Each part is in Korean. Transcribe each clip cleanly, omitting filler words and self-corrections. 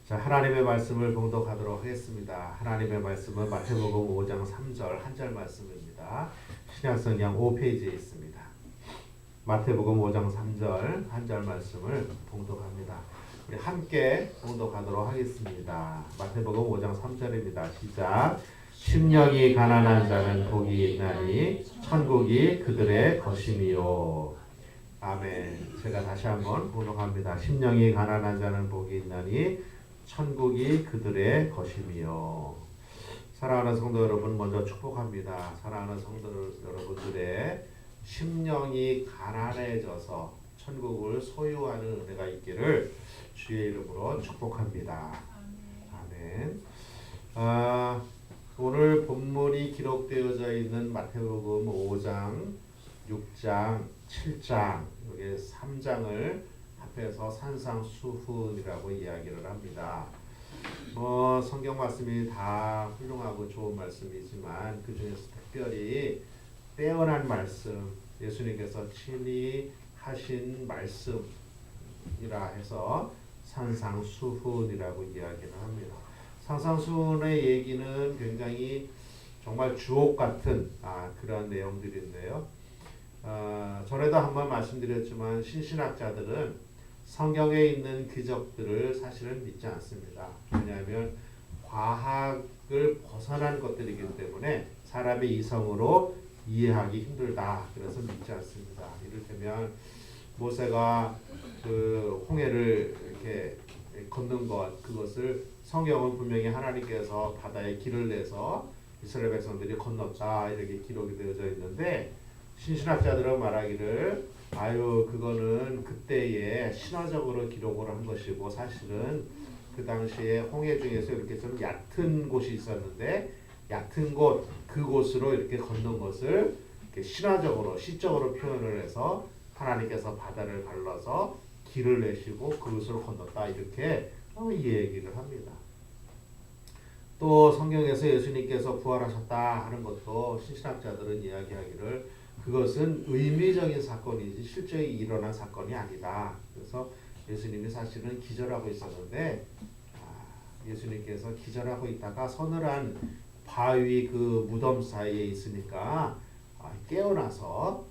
자, 하나님의 말씀을 봉독하도록 하겠습니다. 하나님의 말씀은 마태복음 5장 3절 한 절 말씀입니다. 신약성경 5페이지에 있습니다. 마태복음 5장 3절 한 절 말씀을 봉독합니다. 우리 함께 봉독하도록 하겠습니다. 마태복음 5장 3절입니다. 시작. 심령이 가난한 자는 복이 있나니 천국이 그들의 것임이요. 아멘. 제가 다시 한번 봉독합니다. 심령이 가난한 자는 복이 있나니 천국이 그들의 것임이요. 사랑하는 성도 여러분, 먼저 축복합니다. 사랑하는 성도 여러분들의 심령이 가난해져서 천국을 소유하는 은혜가 있기를 주의 이름으로 축복합니다. 아멘. 오늘 본문이 기록되어져 있는 마태복음 5장, 6장, 7장, 여기 3장을 합해서 산상수훈이라고 이야기를 합니다. 성경 말씀이 다 훌륭하고 좋은 말씀이지만 그 중에서 특별히 빼어난 말씀, 예수님께서 친히 하신 말씀이라 해서 산상수훈이라고 이야기를 합니다. 산상수훈의 얘기는 굉장히 정말 주옥 같은 그런 내용들인데요. 전에도 한번 말씀드렸지만 신신학자들은 성경에 있는 기적들을 사실은 믿지 않습니다. 왜냐하면 과학을 벗어난 것들이기 때문에 사람의 이성으로 이해하기 힘들다. 그래서 믿지 않습니다. 이를테면 모세가 그 홍해를 이렇게 걷는 것, 그것을 성경은 분명히 하나님께서 바다에 길을 내서 이스라엘 백성들이 건넜다 이렇게 기록이 되어져 있는데, 신신학자들은 말하기를 그거는 그때에 신화적으로 기록을 한 것이고, 사실은 그 당시에 홍해 중에서 이렇게 좀 얕은 곳이 있었는데 얕은 곳, 그곳으로 이렇게 건넌 것을 이렇게 신화적으로 시적으로 표현을 해서 하나님께서 바다를 갈라서 길을 내시고 그곳으로 건넜다 이렇게 이 얘기를 합니다. 또 성경에서 예수님께서 부활하셨다 하는 것도 신신학자들은 이야기하기를 그것은 의미적인 사건이지 실제 일어난 사건이 아니다. 그래서 예수님이 사실은 기절하고 있었는데 예수님께서 기절하고 있다가 서늘한 바위 그 무덤 사이에 있으니까 깨어나서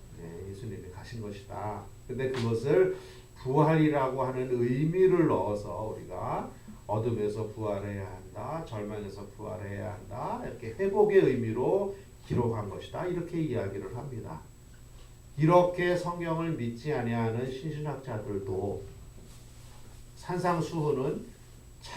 예수님이 가신 것이다. 근데 그것을 부활이라고 하는 의미를 넣어서 우리가 어둠에서 부활해야 한다, 절망에서 부활해야 한다, 이렇게 회복의 의미로 기록한 것이다. 이렇게 이야기를 합니다. 이렇게 성경을 믿지 아니하는 신신학자들도 산상수훈은 참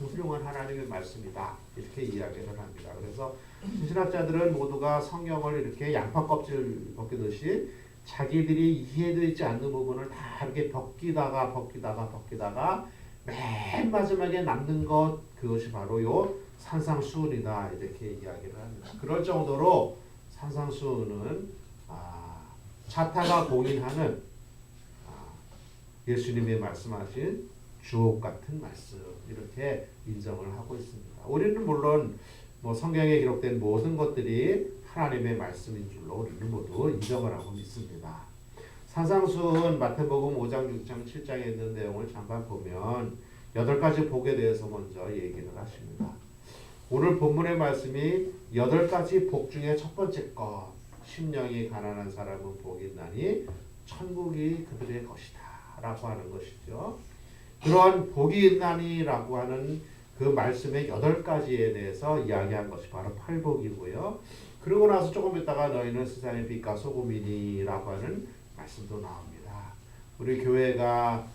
훌륭한 하나님의 말씀이다. 이렇게 이야기를 합니다. 그래서 신신학자들은 모두가 성경을 이렇게 양파 껍질 벗기듯이 자기들이 이해되지 않는 부분을 다 이렇게 벗기다가 맨 마지막에 남는 것, 그것이 바로 요 산상수훈이다 이렇게 이야기를 합니다. 그럴 정도로 산상수훈은 차타가 공인하는 예수님이 말씀하신 주옥 같은 말씀 이렇게 인정을 하고 있습니다. 우리는 물론 성경에 기록된 모든 것들이 하나님의 말씀인 줄로 우리는 모두 인정을 하고 믿습니다. 산상수훈 마태복음 5장, 6장, 7장에 있는 내용을 잠깐 보면 8가지 복에 대해서 먼저 얘기를 하십니다. 오늘 본문의 말씀이 8가지 복 중에 첫 번째 것, 심령이 가난한 사람은 복이 있나니 천국이 그들의 것이다 라고 하는 것이죠. 그런 복이 있나니라고 하는 그 말씀의 8가지에 대해서 이야기한 것이 바로 팔복이고요. 그러고 나서 조금 있다가 너희는 세상의 빛과 소금이니라고 하는 말씀도 나옵니다. 우리 교회가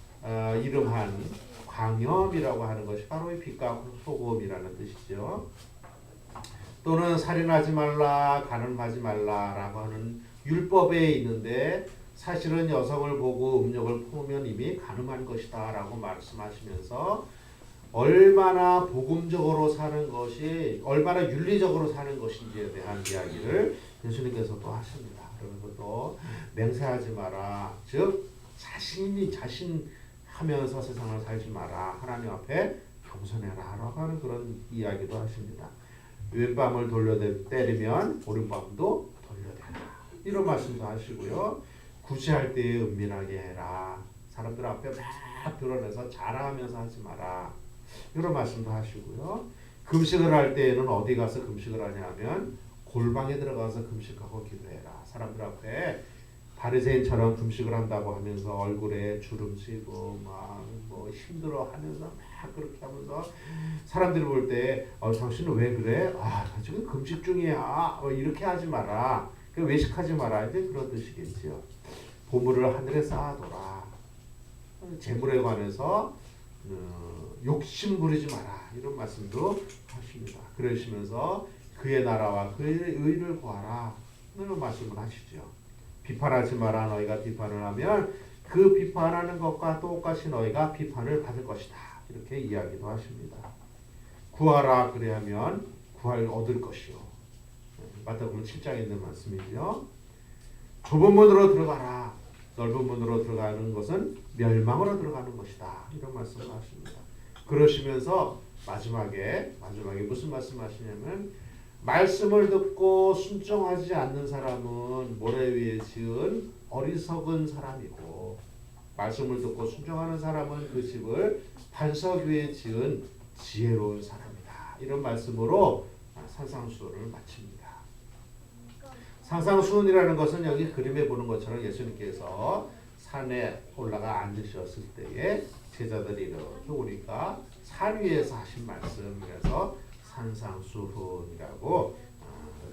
이름한 광염이라고 하는 것이 바로 이 빛과 소금이라는 뜻이죠. 또는 살인하지 말라, 간음하지 말라라고 하는 율법에 있는데 사실은 여성을 보고 음욕을 품으면 이미 간음한 것이다 라고 말씀하시면서 얼마나 복음적으로 사는 것이, 얼마나 윤리적으로 사는 것인지에 대한 이야기를 예수님께서 또 하십니다. 그러면서 또 맹세하지 마라, 즉 자신하면서 세상을 살지 마라, 하나님 앞에 겸손해라 라고 하는 그런 이야기도 하십니다. 왼밤을 때리면 오른밤도 돌려대라, 이런 말씀도 하시고요. 구제할 때에 은밀하게 해라, 사람들 앞에 막 드러내서 자랑하면서 하지 마라, 이런 말씀도 하시고요. 금식을 할 때에는 어디 가서 금식을 하냐면 골방에 들어가서 금식하고 기도해라. 사람들 앞에 바리새인처럼 금식을 한다고 하면서 얼굴에 주름 지고 막 뭐 힘들어하면서 막 그렇게 하면서 사람들이 볼 때 당신은 왜 그래? 나 지금 금식 중이야. 이렇게 하지 마라. 외식하지 마라. 이제 그런 뜻이겠지요. 보물을 하늘에 쌓아둬라. 재물에 관해서 욕심 부리지 마라. 이런 말씀도 하십니다. 그러시면서 그의 나라와 그의 의를 구하라. 이런 말씀을 하시죠. 비판하지 마라. 너희가 비판을 하면 그 비판하는 것과 똑같이 너희가 비판을 받을 것이다. 이렇게 이야기도 하십니다. 구하라. 그래야면 얻을 것이요. 마태복음 7장에 있는 말씀이죠. 좁은 문으로 들어가라. 넓은 문으로 들어가는 것은 멸망으로 들어가는 것이다. 이런 말씀을 하십니다. 그러시면서 마지막에 무슨 말씀하시냐면 말씀을 듣고 순종하지 않는 사람은 모래 위에 지은 어리석은 사람이고 말씀을 듣고 순종하는 사람은 그 집을 반석 위에 지은 지혜로운 사람이다. 이런 말씀으로 산상수훈을 마칩니다. 산상수훈이라는 것은 여기 그림에 보는 것처럼 예수님께서 산에 올라가 앉으셨을 때에 제자들이 이렇게 오니까 산 위에서 하신 말씀이라서 산상수훈이라고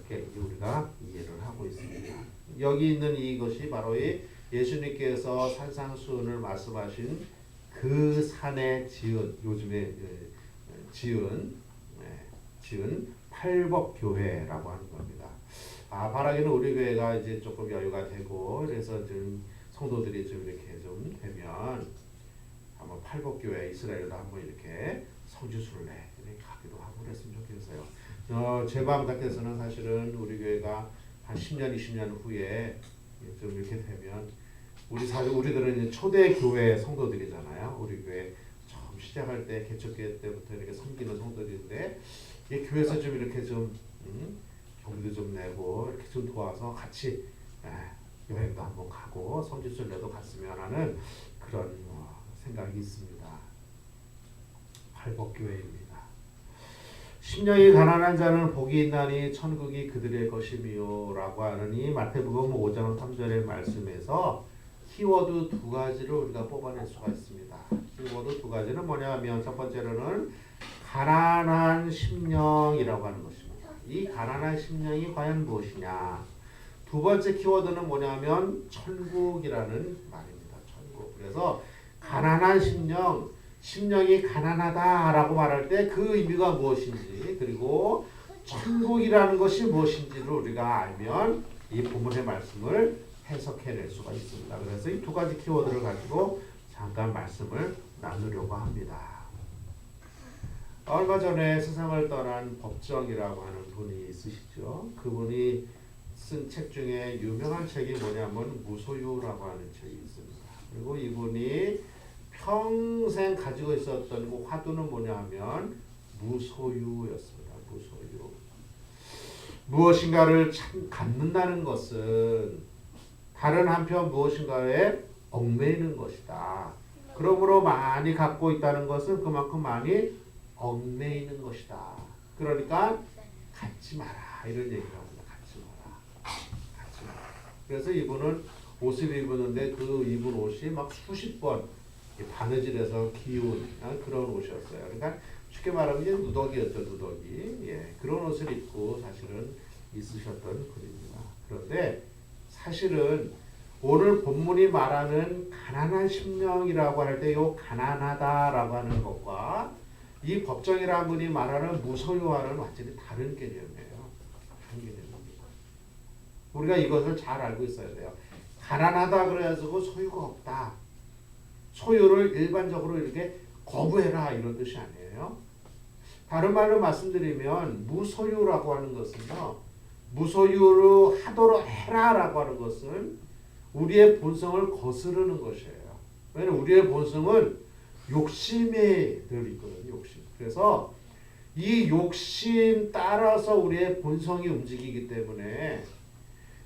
이렇게 우리가 이해를 하고 있습니다. 여기 있는 이것이 바로 이 예수님께서 산상수훈을 말씀하신 그 산에 지은 요즘에 지은 팔복교회라고 하는 겁니다. 바라기는 우리 교회가 이제 조금 여유가 되고 그래서 좀 성도들이 좀 이렇게 좀 되면 한번 팔복교회 이스라엘도 한번 이렇게 성지순례 이렇게 가기도 하고 그랬으면 좋겠어요. 제 마음 같아서는 사실은 우리 교회가 한 10년, 20년 후에 좀 이렇게 되면 우리들은 이제 초대 교회 성도들이잖아요. 우리 교회 처음 시작할 때 개척교회 때부터 이렇게 섬기는 성도들인데 이 교회에서 좀 이렇게 좀 경비도 좀 내고 이렇게 좀 도와서 같이 여행도 한번 가고 성지순례도 갔으면 하는 그런 생각이 있습니다. 팔복교회입니다. 심령이 가난한 자는 복이 있나니 천국이 그들의 것이미요 라고 하는 이 마태복음 5장 3절의 말씀에서 키워드 두 가지를 우리가 뽑아낼 수가 있습니다. 키워드 두 가지는 뭐냐 하면 첫 번째로는 가난한 심령이라고 하는 것입니다. 이 가난한 심령이 과연 무엇이냐. 두 번째 키워드는 뭐냐면 천국이라는 말입니다. 천국. 그래서 가난한 심령이 가난하다라고 말할 때 그 의미가 무엇인지 그리고 천국이라는 것이 무엇인지를 우리가 알면 이 본문의 말씀을 해석해낼 수가 있습니다. 그래서 이 두 가지 키워드를 가지고 잠깐 말씀을 나누려고 합니다. 얼마 전에 세상을 떠난 법정이라고 하는 분이 있으시죠. 그분이 쓴 책 중에 유명한 책이 뭐냐면 무소유라고 하는 책이 있습니다. 그리고 이분이 평생 가지고 있었던 그 화두는 뭐냐 하면 무소유였습니다. 무소유. 무엇인가를 참 갖는다는 것은 다른 한편 무엇인가에 얽매이는 것이다. 그러므로 많이 갖고 있다는 것은 그만큼 많이 얽매이는 것이다. 그러니까 갖지 마라. 이런 얘기를 합니다. 갖지 마라. 그래서 이분은 옷을 입었는데 그 입은 옷이 막 수십 번 바느질해서 기운 그런 옷이었어요. 그러니까 쉽게 말하면 이제 누더기였죠. 누더기. 그런 옷을 입고 사실은 있으셨던 분입니다. 그런데 사실은 오늘 본문이 말하는 가난한 심령이라고 할 때 요 가난하다라고 하는 것과 이 법정이라는 분이 말하는 무소유와는 완전히 다른 개념이에요. 다른 개념입니다. 우리가 이것을 잘 알고 있어야 돼요. 가난하다 그래가지고 소유가 없다. 소유를 일반적으로 이렇게 거부해라 이런 뜻이 아니에요. 다른 말로 말씀드리면 무소유라고 하는 것은요. 무소유로 하도록 해라라고 하는 것은 우리의 본성을 거스르는 것이에요. 왜냐하면 우리의 본성은 욕심에 늘 있거든요. 욕심. 그래서 이 욕심 따라서 우리의 본성이 움직이기 때문에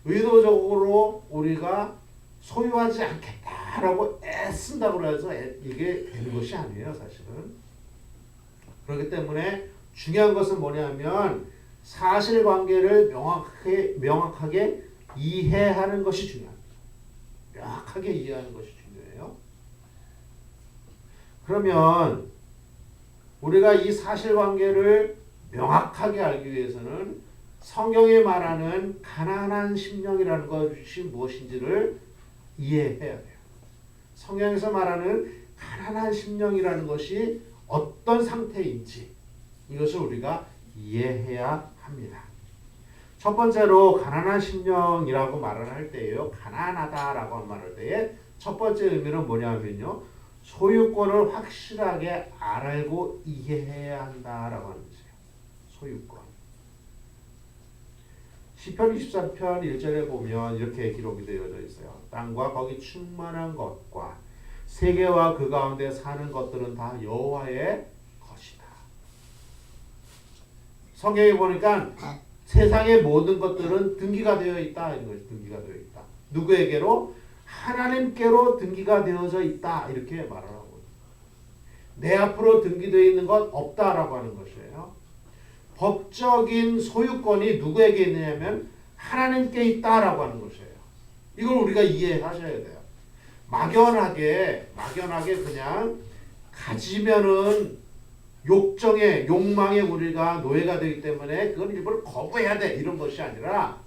의도적으로 우리가 소유하지 않겠다라고 애쓴다고 해서 이게 되는 것이 아니에요. 사실은. 그렇기 때문에 중요한 것은 뭐냐면 사실관계를 명확하게 이해하는 것이 중요합니다. 명확하게 이해하는 것이 중요해요. 그러면 우리가 이 사실관계를 명확하게 알기 위해서는 성경에 말하는 가난한 심령이라는 것이 무엇인지를 이해해야 돼요. 성경에서 말하는 가난한 심령이라는 것이 어떤 상태인지 이것을 우리가 이해해야 합니다. 첫 번째로 가난한 심령이라고 말을 할 때예요. 가난하다라고 말할 때에 첫 번째 의미는 뭐냐면요. 소유권을 확실하게 알고 이해해야 한다라고 하는 것이에요. 소유권. 시편 23편 1절에 보면 이렇게 기록이 되어져 있어요. 땅과 거기 충만한 것과 세계와 그 가운데 사는 것들은 다 여호와의 것이다. 성경에 보니까 세상의 모든 것들은 등기가 되어 있다. 이런 것이 등기가 되어 있다. 누구에게로? 하나님께로 등기가 되어져 있다. 이렇게 말을 하고 내 앞으로 등기되어 있는 것 없다라고 하는 것이에요. 법적인 소유권이 누구에게 있느냐면 하나님께 있다라고 하는 것이에요. 이걸 우리가 이해하셔야 돼요. 막연하게 그냥 가지면은 욕망에 우리가 노예가 되기 때문에 그건 일부러 거부해야 돼 이런 것이 아니라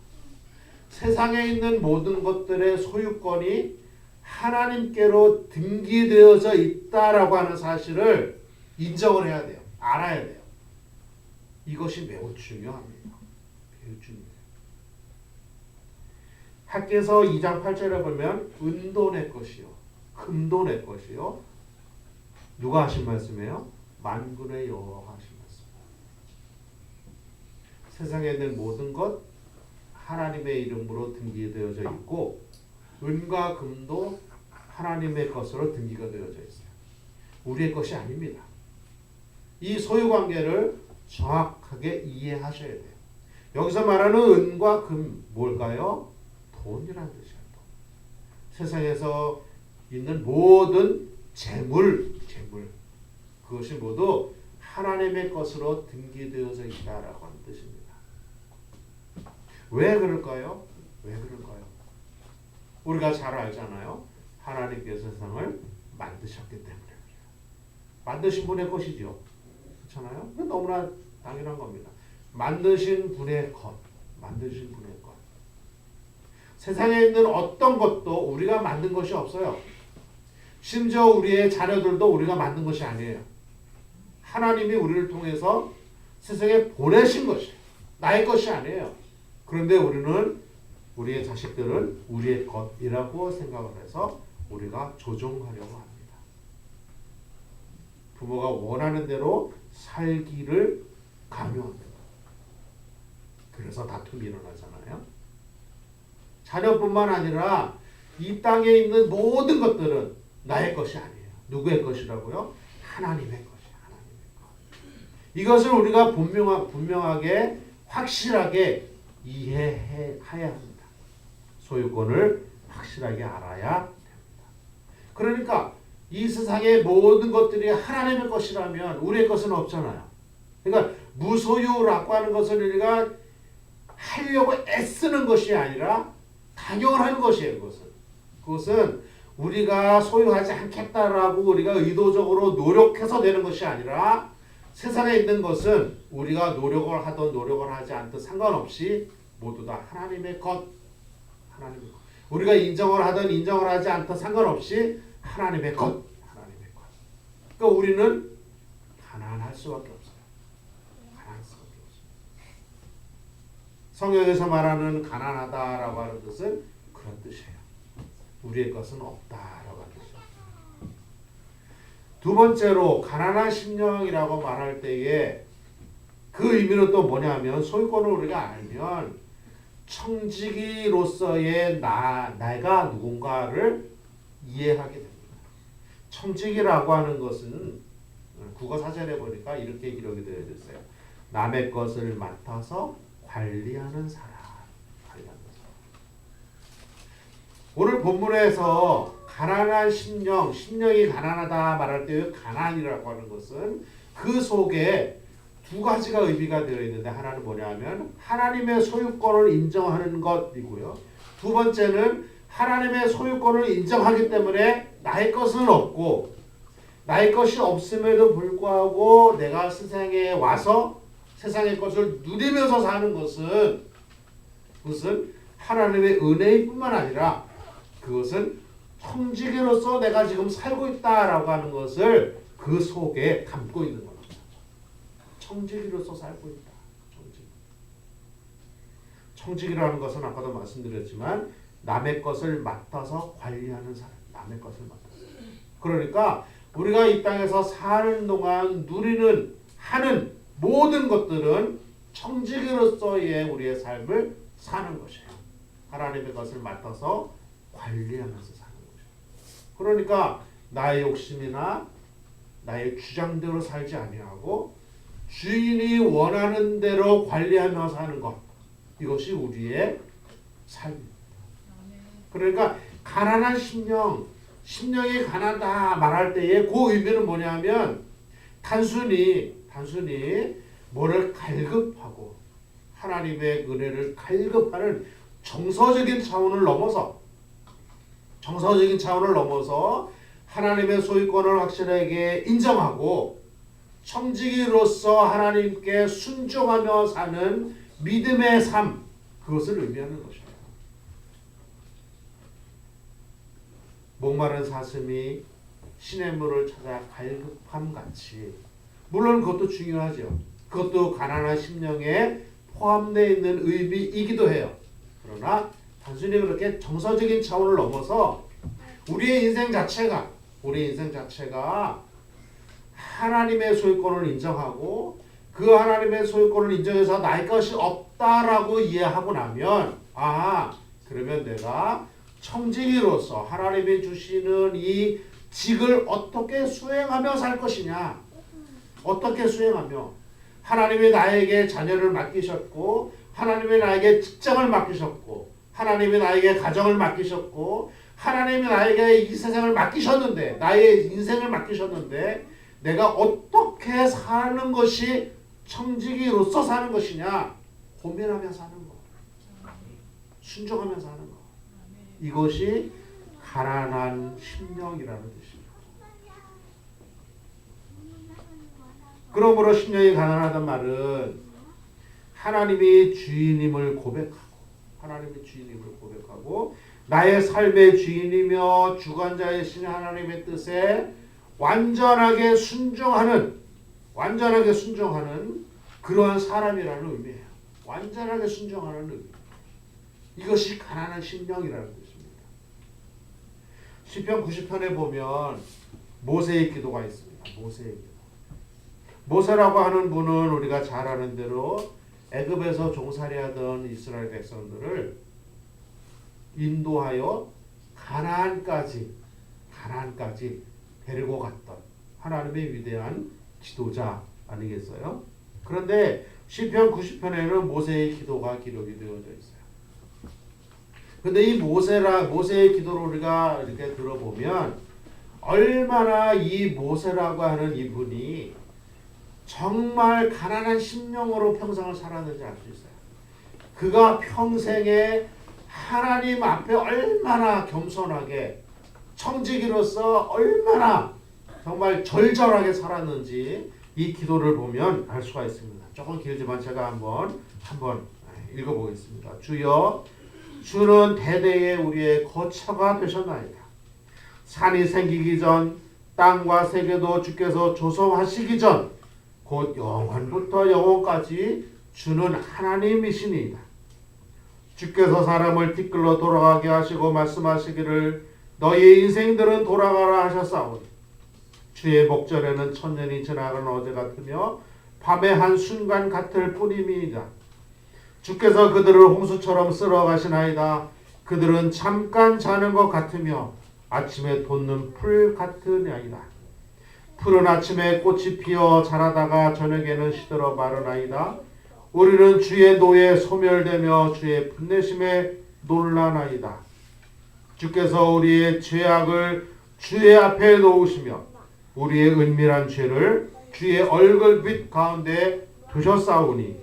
세상에 있는 모든 것들의 소유권이 하나님께로 등기되어져 있다라고 하는 사실을 인정을 해야 돼요. 알아야 돼요. 이것이 매우 중요합니다. 매우 중요해요. 학개서 2장 8절에 보면 은도 내 것이요 금도 내 것이요 누가 하신 말씀이에요? 만군의 여호와가 하신 말씀. 세상에 있는 모든 것 하나님의 이름으로 등기되어져 있고 은과 금도 하나님의 것으로 등기가 되어져 있어요. 우리의 것이 아닙니다. 이 소유관계를 정확하게 이해하셔야 돼요. 여기서 말하는 은과 금 뭘까요? 돈이라는 뜻이에요. 돈. 세상에서 있는 모든 재물 그것이 모두 하나님의 것으로 등기되어져 있다라고 하는 뜻입니다. 왜 그럴까요? 우리가 잘 알잖아요. 하나님께서 세상을 만드셨기 때문에 그래요. 만드신 분의 것이죠. 그렇잖아요? 너무나 당연한 겁니다. 만드신 분의 것. 세상에 있는 어떤 것도 우리가 만든 것이 없어요. 심지어 우리의 자녀들도 우리가 만든 것이 아니에요. 하나님이 우리를 통해서 세상에 보내신 것이에요. 나의 것이 아니에요. 그런데 우리의 자식들은 우리의 것이라고 생각을 해서 우리가 조종하려고 합니다. 부모가 원하는 대로 살기를 강요합니다. 그래서 다툼이 일어나잖아요. 자녀뿐만 아니라 이 땅에 있는 모든 것들은 나의 것이 아니에요. 누구의 것이라고요? 하나님의 것이에요. 이것을 우리가 분명하게 확실하게 이해해야 합니다. 소유권을 확실하게 알아야 됩니다. 그러니까 이 세상의 모든 것들이 하나님의 것이라면 우리의 것은 없잖아요. 그러니까 무소유라고 하는 것을 우리가 하려고 애쓰는 것이 아니라 당연한 것이에요. 그것은 우리가 소유하지 않겠다라고 우리가 의도적으로 노력해서 되는 것이 아니라 세상에 있는 것은 우리가 노력을 하든 노력을 하지 않든 상관없이 모두 다 하나님의 것. 우리가 인정을 하든 인정을 하지 않든 상관없이 하나님의 것. 그러니까 우리는 가난할 수밖에 없어요. 성경에서 말하는 가난하다라고 하는 것은 그런 뜻이에요. 우리의 것은 없다라고 하는 뜻이에요. 두 번째로 가난한 심령이라고 말할 때에 그 의미는 또 뭐냐면 소유권을 우리가 알면 청지기로서의 내가 누군가를 이해하게 됩니다. 청지기라고 하는 것은 국어사전에 보니까 이렇게 기록이 되어 있어요. 남의 것을 맡아서 관리하는 사람. 오늘 본문에서 가난한 심령, 심령이 가난하다 말할 때 가난이라고 하는 것은 그 속에 두 가지가 의미가 되어 있는데 하나는 뭐냐면 하나님의 소유권을 인정하는 것이고요. 두 번째는 하나님의 소유권을 인정하기 때문에 나의 것은 없고 나의 것이 없음에도 불구하고 내가 세상에 와서 세상의 것을 누리면서 사는 것은 그것은 하나님의 은혜일 뿐만 아니라 그것은 청지기로서 내가 지금 살고 있다라고 하는 것을 그 속에 담고 있는 겁니다. 청지기로서 살고 있다. 청지기라는 것은 아까도 말씀드렸지만 남의 것을 맡아서 관리하는 사람, 남의 것을 맡아서. 그러니까 우리가 이 땅에서 사는 동안 누리는 하는 모든 것들은 청지기로서의 우리의 삶을 사는 것이에요. 하나님의 것을 맡아서 관리하면서 사는 것이에요. 그러니까 나의 욕심이나 나의 주장대로 살지 아니하고 주인이 원하는 대로 관리하며 사는 것, 이것이 우리의 삶입니다. 그러니까 가난한 심령, 심령이 가난하다 말할 때의 그 의미는 뭐냐면 단순히 뭐를 갈급하고 하나님의 은혜를 갈급하는 정서적인 차원을 넘어서 하나님의 소유권을 확실하게 인정하고 청지기로서 하나님께 순종하며 사는 믿음의 삶, 그것을 의미하는 것이에요. 목마른 사슴이 시냇물을 찾아 갈급함 같이, 물론 그것도 중요하죠. 그것도 가난한 심령에 포함되어 있는 의미이기도 해요. 그러나 단순히 그렇게 정서적인 차원을 넘어서 우리의 인생 자체가 하나님의 소유권을 인정하고 그 하나님의 소유권을 인정해서 나의 것이 없다라고 이해하고 나면 그러면 내가 청지기로서 하나님이 주시는 이 직을 어떻게 수행하며 살 것이냐, 어떻게 수행하며 하나님이 나에게 자녀를 맡기셨고 하나님이 나에게 직장을 맡기셨고 하나님이 나에게 가정을 맡기셨고 하나님이 나에게 이 세상을 맡기셨는데 나의 인생을 맡기셨는데 내가 어떻게 사는 것이 청지기로서 사는 것이냐 고민하며 사는 것, 순종하며 사는 것, 이것이 가난한 심령이라는 뜻입니다. 그러므로 심령이 가난하단 말은 하나님이 주인임을 고백하고 나의 삶의 주인이며 주관자이신 하나님의 뜻에 완전하게 순종하는 그러한 사람이라는 의미예요. 완전하게 순종하는 의미. 이것이 가난한 심령이라는 뜻입니다. 시편 90편에 보면 모세의 기도가 있습니다. 모세라고 하는 분은 우리가 잘 아는 대로 애굽에서 종살이하던 이스라엘 백성들을 인도하여 가나안까지 데리고 갔던 하나님의 위대한 지도자 아니겠어요? 그런데 시편 90편에는 모세의 기도가 기록이 되어져 있어요. 근데 이 모세의 기도를 우리가 이렇게 들어보면 얼마나 이 모세라고 하는 이분이 정말 가난한 심령으로 평생을 살았는지 알 수 있어요. 그가 평생에 하나님 앞에 얼마나 겸손하게 청지기로서 얼마나 정말 절절하게 살았는지 이 기도를 보면 알 수가 있습니다. 조금 길지만 제가 한번 읽어보겠습니다. 주여, 주는 대대에 우리의 거처가 되셨나이다. 산이 생기기 전, 땅과 세계도 주께서 조성하시기 전, 곧 영원부터 영원까지 주는 하나님이시니이다. 주께서 사람을 티끌로 돌아가게 하시고 말씀하시기를 너희 인생들은 돌아가라 하셨사오니 주의 목전에는 천년이 지나간 어제 같으며 밤의 한순간 같을 뿐임이니이다. 주께서 그들을 홍수처럼 쓸어 가시나이다. 그들은 잠깐 자는 것 같으며 아침에 돋는 풀 같으냐이다. 푸른 아침에 꽃이 피어 자라다가 저녁에는 시들어 마르나이다. 우리는 주의 노에 소멸되며 주의 분내심에 놀라나이다. 주께서 우리의 죄악을 주의 앞에 놓으시며 우리의 은밀한 죄를 주의 얼굴빛 가운데 두셨사오니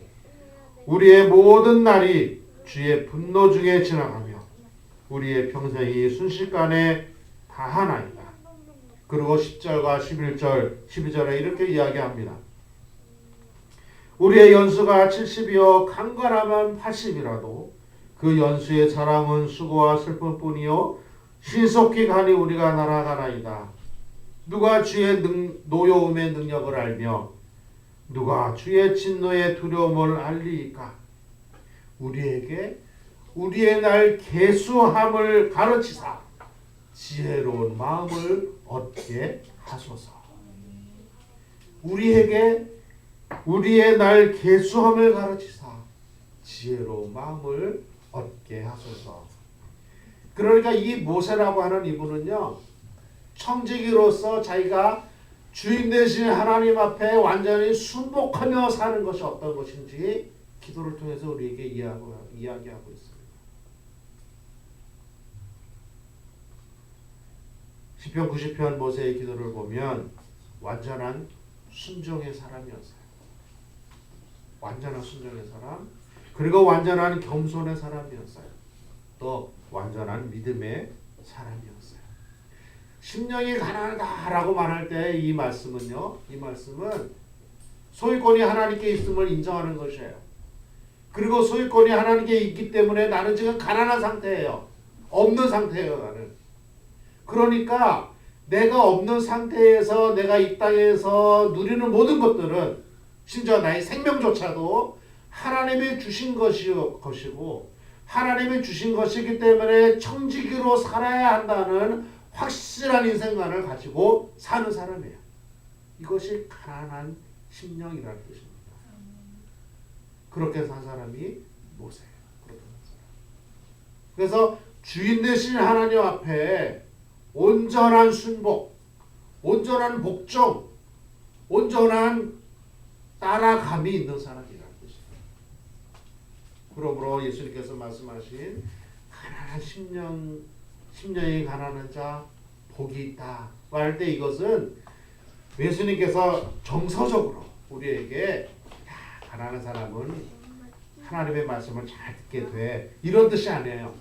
우리의 모든 날이 주의 분노 중에 지나가며 우리의 평생이 순식간에 다하나이다. 그리고 10절과 11절, 12절에 이렇게 이야기합니다. 우리의 연수가 70이요 강건하면 80이라도 그 연수의 자랑은 수고와 슬픔뿐이요 신속히 가니 우리가 날아가나이다. 누가 주의 노여움의 능력을 알며 누가 주의 진노의 두려움을 알리이까. 우리에게 우리의 날 계수함을 가르치사 지혜로운 마음을 얻게 하소서. 우리에게 우리의 날 계수함을 가르치사 지혜로운 마음을 얻게 하소서. 그러니까 이 모세라고 하는 이분은요, 청지기로서 자기가 주인 되신 하나님 앞에 완전히 순복하며 사는 것이 어떤 것인지 기도를 통해서 우리에게 이야기하고 있습니다. 시편 90편 모세의 기도를 보면 완전한 순종의 사람이었어요. 완전한 순종의 사람, 그리고 완전한 겸손의 사람이었어요. 또 완전한 믿음의 사람이었어요. 심령이 가난하다라고 말할 때 이 말씀은요, 이 말씀은 소유권이 하나님께 있음을 인정하는 것이에요. 그리고 소유권이 하나님께 있기 때문에 나는 지금 가난한 상태예요. 없는 상태예요, 나는. 그러니까 내가 없는 상태에서 내가 이 땅에서 누리는 모든 것들은 심지어 나의 생명조차도 하나님이 주신 것이고 하나님이 주신 것이기 때문에 청지기로 살아야 한다는 확실한 인생관을 가지고 사는 사람이에요. 이것이 가난한 심령이라는 뜻입니다. 그렇게 산 사람이 모세예요. 그렇게 산 사람. 그래서 주인 되신 하나님 앞에 온전한 순복, 온전한 복종, 온전한 따라감이 있는 사람이라는 뜻입니다. 그러므로 예수님께서 말씀하신 가난한 심령이 가난한 자 복이 있다 할 때 이것은 예수님께서 정서적으로 우리에게 가난한 사람은 하나님의 말씀을 잘 듣게 돼 이런 뜻이 아니에요.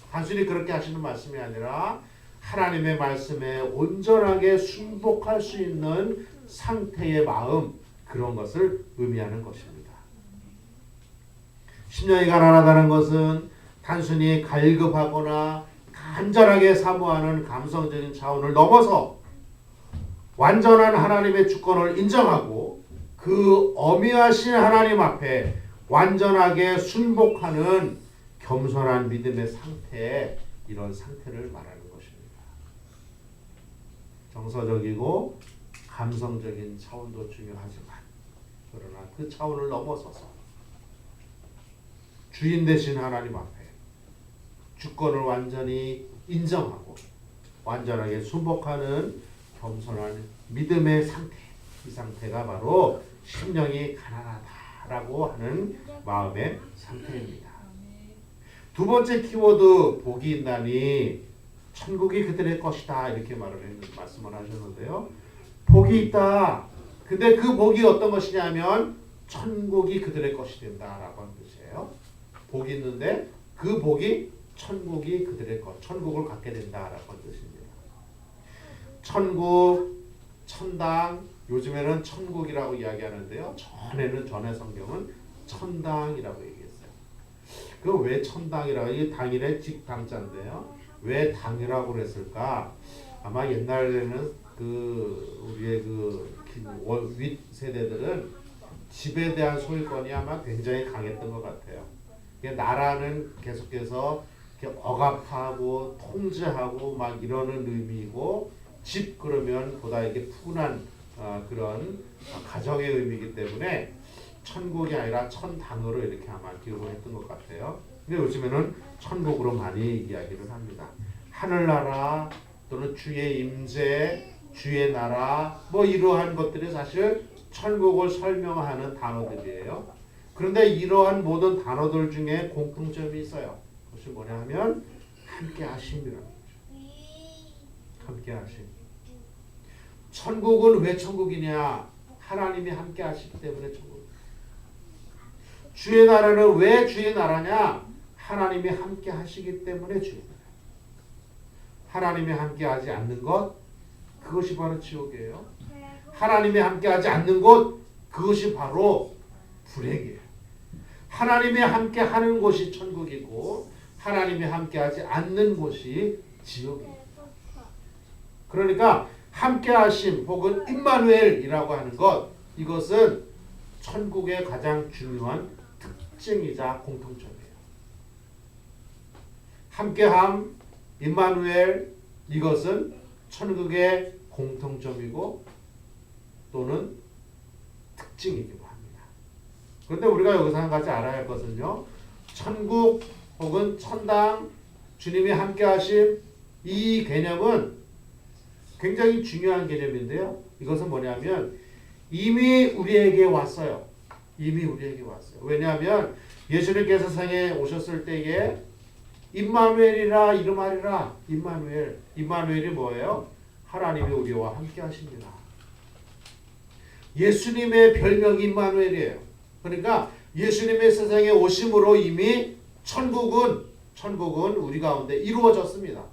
단순히 그렇게 하시는 말씀이 아니라 하나님의 말씀에 온전하게 순복할 수 있는 상태의 마음, 그런 것을 의미하는 것입니다. 심령이 가난하다는 것은 단순히 갈급하거나 간절하게 사모하는 감성적인 차원을 넘어서 완전한 하나님의 주권을 인정하고 그 어미하신 하나님 앞에 완전하게 순복하는 겸손한 믿음의 상태, 이런 상태를 말하는 것입니다. 정서적이고 감성적인 차원도 중요하지만 그러나 그 차원을 넘어서서 주인 되신 하나님 앞에 주권을 완전히 인정하고 완전하게 순복하는 겸손한 믿음의 상태, 이 상태가 바로 심령이 가난하다라고 하는 마음의 상태입니다. 두 번째 키워드 복이 있나니 천국이 그들의 것이다 이렇게 말씀을 하셨는데요. 복이 있다. 근데 그 복이 어떤 것이냐면 천국이 그들의 것이 된다라고 하는 뜻이에요. 복이 있는데 그 복이 천국이 그들의 것, 천국을 갖게 된다라고 하는 뜻입니다. 천국, 천당, 요즘에는 천국이라고 이야기하는데요. 전의 성경은 천당이라고 얘기했어요. 그 왜 천당이라고, 이게 당일의 직당자인데요. 왜 당이라고 그랬을까? 아마 옛날에는 우리의 윗 세대들은 집에 대한 소유권이 아마 굉장히 강했던 것 같아요. 나라는 계속해서 이렇게 억압하고 통제하고 막 이러는 의미이고, 집 그러면 보다 이렇게 푸근한 그런 가정의 의미이기 때문에 천국이 아니라 천당으로 이렇게 아마 기록을 했던 것 같아요. 근데 요즘에는 천국으로 많이 이야기를 합니다. 하늘나라 또는 주의 임재, 주의 나라 뭐 이러한 것들이 사실 천국을 설명하는 단어들이에요. 그런데 이러한 모든 단어들 중에 공통점이 있어요. 그것이 뭐냐 하면 함께 하심이라는 거죠. 함께 하심. 천국은 왜 천국이냐? 하나님이 함께 하시기 때문에 천국. 주의 나라는 왜 주의 나라냐? 하나님이 함께 하시기 때문에 주의 나라. 하나님이 함께 하지 않는 것, 그것이 바로 지옥이에요. 하나님이 함께 하지 않는 곳, 그것이 바로 불행이에요. 하나님이 함께 하는 곳이 천국이고 하나님이 함께 하지 않는 곳이 지옥이에요. 그러니까 함께 하심 혹은 임마누엘이라고 하는 것, 이것은 천국의 가장 중요한 특징이자 공통점이에요. 함께함, 임마누엘, 이것은 천국의 공통점이고 또는 특징이기도 합니다. 그런데 우리가 여기서 한 가지 알아야 할 것은요, 천국 혹은 천당, 주님이 함께 하심, 이 개념은 굉장히 중요한 개념인데요. 이것은 뭐냐면 이미 우리에게 왔어요. 이미 우리에게 왔어요. 왜냐하면 예수님께서 세상에 오셨을 때에 임마누엘이라 이름하리라. 임마누엘. 임마누엘이 뭐예요? 하나님이 우리와 함께 하십니다. 예수님의 별명이 임마누엘이에요. 그러니까 예수님의 세상에 오심으로 이미 천국은 우리 가운데 이루어졌습니다.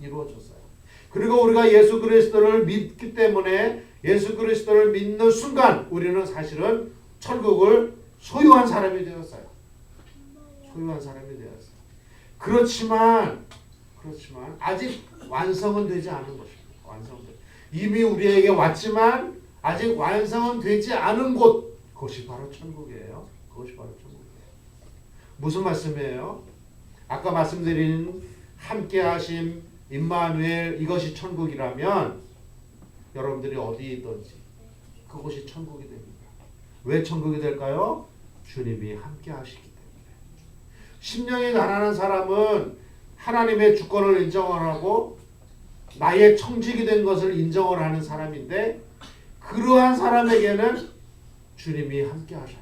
이루어졌어요. 그리고 우리가 예수 그리스도를 믿기 때문에 예수 그리스도를 믿는 순간 우리는 사실은 천국을 소유한 사람이 되었어요. 소유한 사람이 되었어요. 그렇지만 아직 완성은 되지 않은 것입니다. 이미 우리에게 왔지만 아직 완성은 되지 않은 곳, 그것이 바로 천국이에요. 그것이 바로 천국이에요. 무슨 말씀이에요? 아까 말씀드린 함께하심, 임마누엘, 이것이 천국이라면 여러분들이 어디에 있든지 그것이 천국이 됩니다. 왜 천국이 될까요? 주님이 함께하시기 때문에. 심령이 가난한 사람은 하나님의 주권을 인정을 하고 나의 청직이 된 것을 인정을 하는 사람인데, 그러한 사람에게는 주님이 함께 하셔요.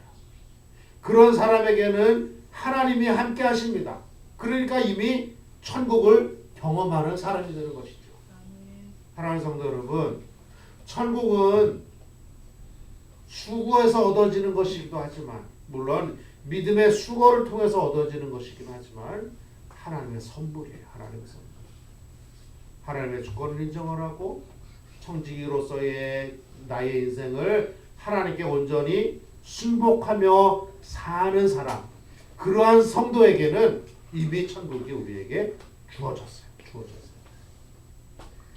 그런 사람에게는 하나님이 함께 하십니다. 그러니까 이미 천국을 경험하는 사람이 되는 것이죠. 사랑하는 성도 여러분, 천국은 수고해서 얻어지는 것이기도 하지만, 물론 믿음의 수고를 통해서 얻어지는 것이긴 하지만 하나님의 선물이에요. 하나님의 선물. 하나님의 주권을 인정을 하고 청지기로서의 나의 인생을 하나님께 온전히 순복하며 사는 사람, 그러한 성도에게는 이미 천국이 우리에게 주어졌어요.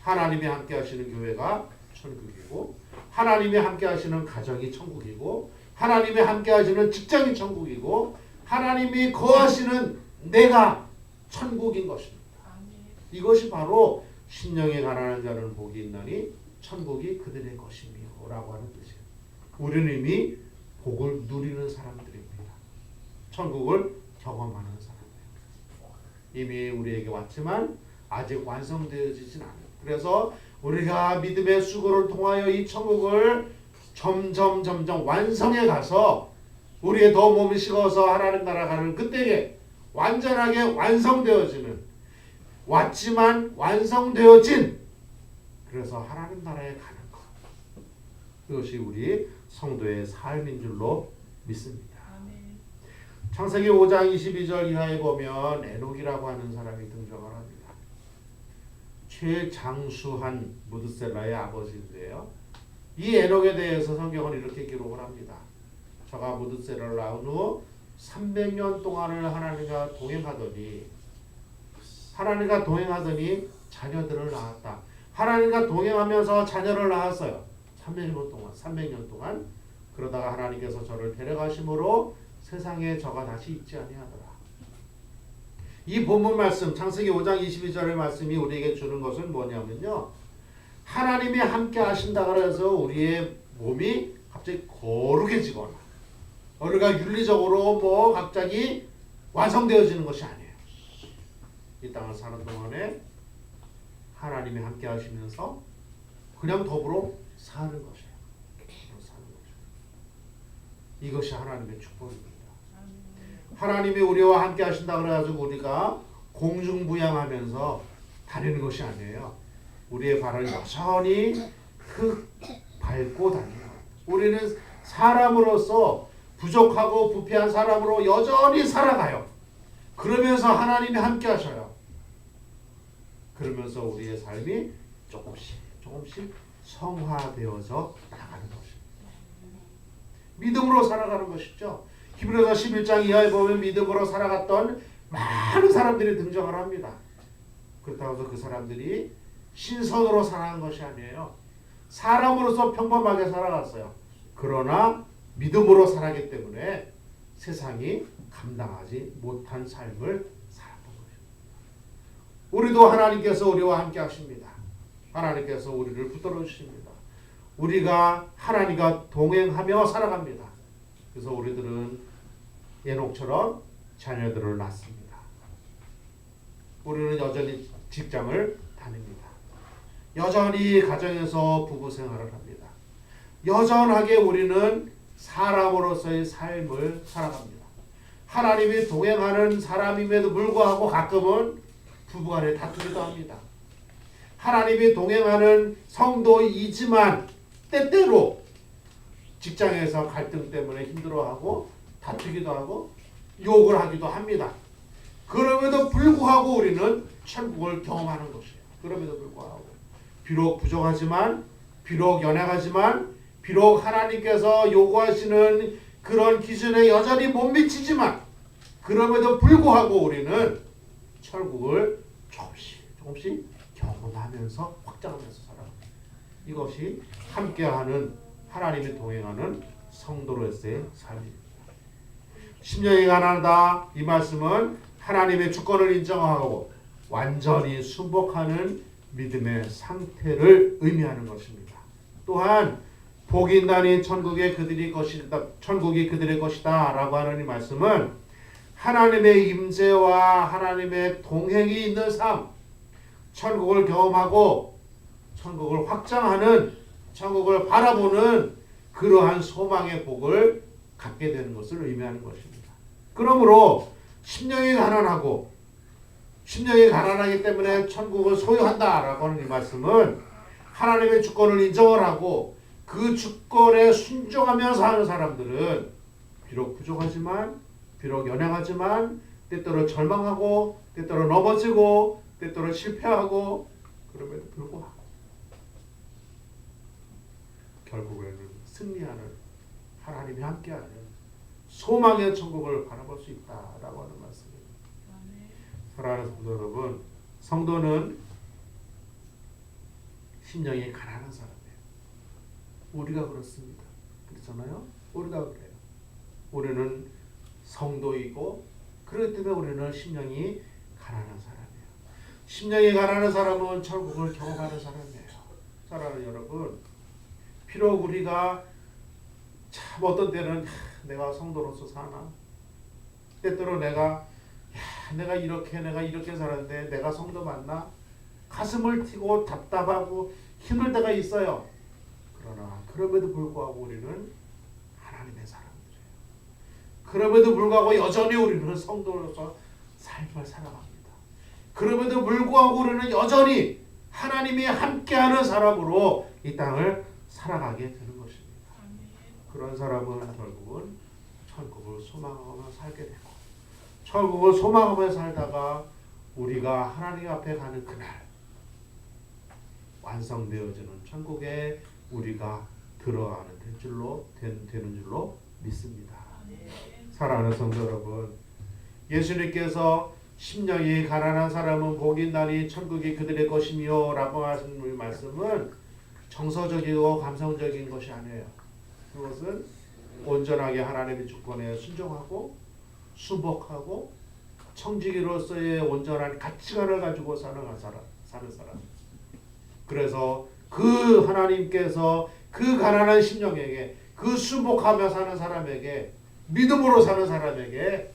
하나님이 함께 하시는 교회가 천국이고, 하나님이 함께 하시는 가정이 천국이고, 하나님이 함께 하시는 직장이 천국이고, 하나님이 거하시는 내가 천국인 것입니다. 이것이 바로 심령이 가난한 자는 복이 있나니 천국이 그들의 것이며 라고 하는 뜻이에요. 우리는 이미 복을 누리는 사람들입니다. 천국을 경험하는 사람들. 이미 우리에게 왔지만 아직 완성되어지진 않아요. 그래서 우리가 믿음의 수고를 통하여 이 천국을 점점 완성해 가서 우리의 더 몸이 식어서 하나님 나라 가는 그때에 완전하게 완성되어지는, 왔지만 완성되어진, 그래서 하나님 나라에 가는 것, 그것이 우리 성도의 삶인 줄로 믿습니다. 창세기 5장 22절 이하에 보면 에녹이라고 하는 사람이 등장을 합니다. 최장수한 무드셀라의 아버지인데요. 이 에녹에 대해서 성경은 이렇게 기록을 합니다. 저가 무드셀라를 낳은 후 300년 동안을 하나님과 동행하더니 자녀들을 낳았다. 하나님과 동행하면서 자녀를 낳았어요. 300년 동안. 그러다가 하나님께서 저를 데려가심으로 세상에 저가 다시 있지 아니하더라. 이 본문 말씀, 창세기 5장 22절의 말씀이 우리에게 주는 것은 뭐냐면요, 하나님이 함께 하신다 그래서 우리의 몸이 갑자기 거룩해지거나 우리가 윤리적으로 갑자기 완성되어지는 것이 아니에요. 이 땅을 사는 동안에 하나님이 함께 하시면서 그냥 더불어 사는 것이에요. 이것이 하나님의 축복입니다. 하나님이 우리와 함께 하신다 그래가지고 우리가 공중부양하면서 다니는 것이 아니에요. 우리의 발을 여전히 밟고 다니는 우리는 사람으로서 부족하고 부패한 사람으로 여전히 살아가요. 그러면서 하나님이 함께 하셔요. 그러면서 우리의 삶이 조금씩 성화되어져 나가는 것입니다. 믿음으로 살아가는 것이죠. 히브리서 11장 이하에 보면 믿음으로 살아갔던 많은 사람들이 등장을 합니다. 그렇다고 해서 그 사람들이 신선으로 살아간 것이 아니에요. 사람으로서 평범하게 살아갔어요. 그러나 믿음으로 살았기 때문에 세상이 감당하지 못한 삶을 살았던 것입니다. 우리도 하나님께서 우리와 함께 하십니다. 하나님께서 우리를 붙들어 주십니다. 우리가 하나님과 동행하며 살아갑니다. 그래서 우리들은 에녹처럼 자녀들을 낳습니다. 우리는 여전히 직장을 다닙니다. 여전히 가정에서 부부 생활을 합니다. 여전하게 우리는 사람으로서의 삶을 살아갑니다. 하나님이 동행하는 사람임에도 불구하고 가끔은 부부간에 다투기도 합니다. 하나님이 동행하는 성도이지만 때때로 직장에서 갈등 때문에 힘들어하고 다투기도 하고 욕을 하기도 합니다. 그럼에도 불구하고 우리는 천국을 경험하는 것이에요. 그럼에도 불구하고 비록 부족하지만, 비록 연약하지만, 비록 하나님께서 요구하시는 그런 기준에 여전히 못 미치지만 그럼에도 불구하고 우리는 천국을 조금씩 경험하면서 확장하면서 살아갑니다. 이것이 함께하는 하나님이 동행하는 성도로서의 삶입니다. 심령이 가난하다 이 말씀은 하나님의 주권을 인정하고 완전히 순복하는 믿음의 상태를 의미하는 것입니다. 또한 복이 있나니 천국이 그들의 것이다 라고 하는 이 말씀은 하나님의 임재와 하나님의 동행이 있는 삶, 천국을 경험하고 천국을 확장하는, 천국을 바라보는 그러한 소망의 복을 갖게 되는 것을 의미하는 것입니다. 그러므로 심령이 가난하기 때문에 천국을 소유한다라고 하는 이 말씀은 하나님의 주권을 인정을 하고 그 주권에 순종하며 사는 사람들은 비록 부족하지만, 비록 연약하지만, 때때로 절망하고, 때때로 넘어지고, 때때로 실패하고, 그럼에도 불구하고 결국에는 승리하는 하나님이 함께하는 소망의 천국을 바라볼 수 있다라고 하는 말씀입니다. 사랑하는 성도 여러분, 성도는 심령이 가난한 사람이에요. 우리가 그렇습니다. 그렇잖아요? 우리가 그래요. 우리는 성도이고 그렇기 때문에 우리는 심령이 가난한 사람이에요. 심령이 가난한 사람은 천국을 경험하는 사람이에요. 사랑하는 여러분, 비록 우리가 참 어떤 때는 내가 성도로서 사나? 때때로 내가 이렇게 살았는데 내가 성도 맞나? 가슴을 튀고 답답하고 힘들 때가 있어요. 그러나 그럼에도 불구하고 우리는 하나님의 사람들이에요. 그럼에도 불구하고 여전히 우리는 성도로서 삶을 살아갑니다. 그럼에도 불구하고 우리는 여전히 하나님이 함께하는 사람으로 이 땅을 살아가게 되는 것입니다. 그런 사람은 결국은 천국을 소망하며 살게 되고, 천국을 소망하며 살다가 우리가 하나님 앞에 가는 그날 완성되어지는 천국에 우리가 들어가는 되는 줄로 믿습니다. 사랑하는 성도 여러분, 예수님께서 심령이 가난한 사람은 복이 있나니 천국이 그들의 것이며 라고 하신 말씀은 정서적이고 감성적인 것이 아니에요. 그것은 온전하게 하나님의 주권에 순종하고 순복하고 청지기로서의 온전한 가치관을 가지고 사는 사람. 그래서 그 하나님께서 그 가난한 심령에게, 그 순복하며 사는 사람에게, 믿음으로 사는 사람에게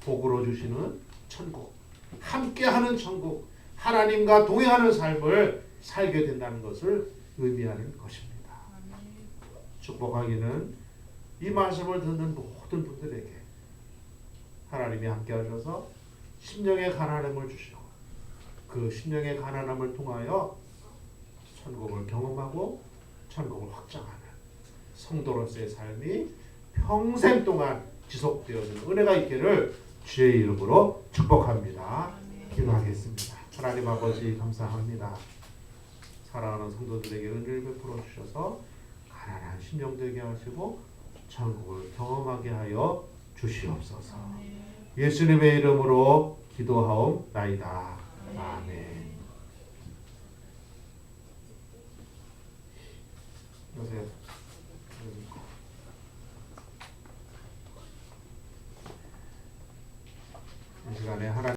복으로 주시는 천국, 함께하는 천국, 하나님과 동행하는 삶을 살게 된다는 것을 의미하는 것입니다. 축복하기는 이 말씀을 듣는 모든 분들에게 하나님이 함께 하셔서 심령의 가난함을 주시고 그 심령의 가난함을 통하여 천국을 경험하고 천국을 확장하는 성도로서의 삶이 평생 동안 지속되어지는 은혜가 있기를 주의 이름으로 축복합니다. 기도하겠습니다. 하나님 아버지 감사합니다. 사랑하는 성도들에게 은혜를 베풀어 주셔서 가난한 심령 되게 하시고 천국을 경험하게 하여 주시옵소서. 예수님의 이름으로 기도하옵나이다. 아멘.